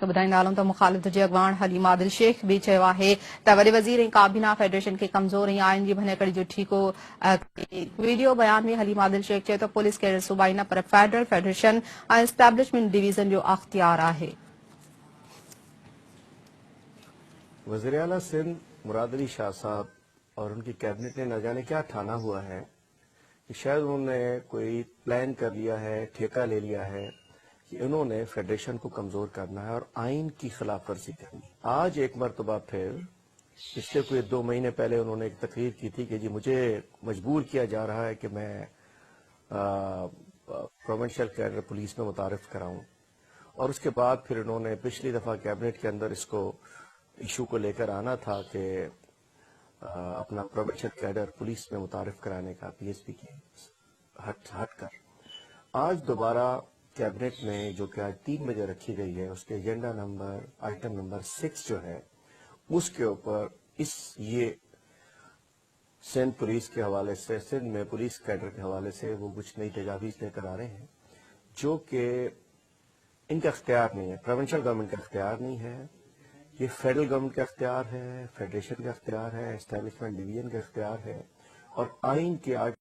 ॿुधाईंदा हलूं त मुखालिफ़ जे अॻवान हलीम आदिल शेख भी चयो आहे त वॾे वज़ीर ऐं काबीना फेडरेशन खे कमज़ोर ऐं आइन जी भञकड़ी जो ठीको वीडियो बयान में हलीम आदिल शेख चयो त पुलिस केवल सूबाई न पर फेडरल फेडरेशन ऐं एस्टेब्लिशमेंट डिवीज़न जो अख्तियार आहे। वज़ीर आला सिंध मुराद अली शाह साहब और उनकी कैबिनेट ने न जाने क्या ठाना हुआ है कि शायद उन्होंने कोई प्लान कर लिया है, ठेका ले लिया है कि इन्होंने फेडरेशन को कमजोर करना है और आइन की खिलाफ वर्जी करनी। आज एक मरतबा फिर पिछले कोई 2 महीने पहले उन्होंने एक तकरीर की थी कि जी मुझे मजबूर किया जा रहा है कि मैं प्रोविंशियल कैडर पुलिस में मुतारिफ कराऊं, और उसके बाद फिर उन्होंने पिछली दफा कैबिनेट के अंदर इसको इशू को लेकर आना था कि अपना प्रोविंशियल कैडर पुलिस में मुतारिफ कराने का पीएसपी की हट कर आज दोबारा कैबिनेट में जो कि आज 3 बजे रखी गई है, उसके एजेंडा नंबर आइटम नंबर 6 जो है उसके ऊपर ये सिंध पुलिस के हवाले से, सिंध में पुलिस कैडर के हवाले से वो कुछ नई तजावीज लेकर आ रहे हैं जो कि इनका अख्तियार नहीं है, प्रोविंशियल गवर्नमेंट का अख्तियार नहीं है, ये फेडरल गवर्नमेंट का अख्तियार है, फेडरेशन का अख्तियार है, एस्टेब्लिशमेंट डिवीजन का अख्तियार है। और आइन के आज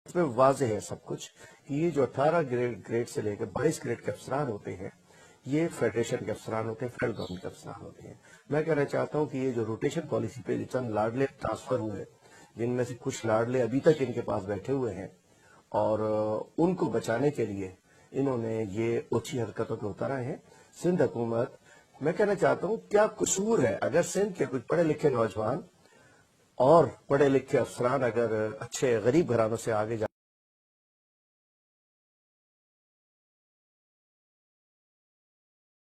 इसमें वाज़ेह है सब कुछ कि ये जो 18 ग्रेड से लेकर 22 ग्रेड के अफसरान होते हैं ये फेडरेशन के अफसरान होते हैं, फेडरल गवर्नमेंट के अफसरान होते हैं। मैं कहना चाहता हूं कि ये जो रोटेशन पॉलिसी पे चंद लाडले ट्रांसफर हुए, जिनमें से कुछ लाडले अभी तक इनके पास बैठे हुए हैं और उनको बचाने के लिए इन्होंने ये ओछी हरकतों में उतारा है। सिंध हुकूमत, मैं कहना चाहता हूं क्या कसूर है अगर सिंध के कुछ पढ़े लिखे नौजवान और पढ़े लिखे अफसरान अगर अच्छे गरीब घरानों से आगे जा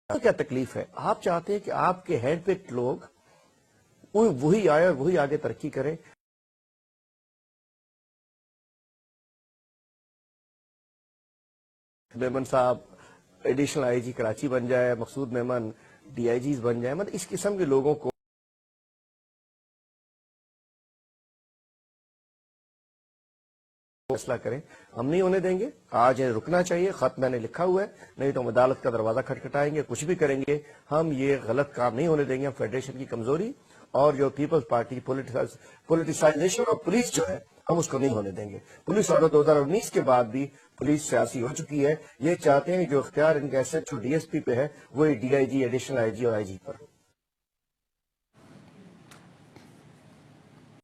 तो क्या तकलीफ है? आप चाहते हैं कि आपके हेड पे लोग वही आए और वही आगे तरक्की करें। मेमन साहब एडिशनल आईजी कराची बन जाए, मकसूद मेमन डीआईजीज बन जाए, मतलब इस किस्म के लोगों को फैसला करें, हम नहीं होने देंगे। आज रुकना चाहिए, खत मैंने लिखा हुआ है, नहीं तो हम अदालत का दरवाजा खटखटाएंगे, कुछ भी करेंगे, हम ये गलत काम नहीं होने देंगे। हम फेडरेशन की कमजोरी और जो पीपल्स पार्टी पॉलिटिसाइजेशन और पुलिस जो है हम उसको नहीं होने देंगे। पुलिस ऑर्डर 2019 के बाद भी पुलिस सियासी हो चुकी है। ये चाहते हैं जो इख्तियार इनके एसएचओ डीएसपी पे है वो डीआईजी, एडिशनल आईजी और आईजी पर।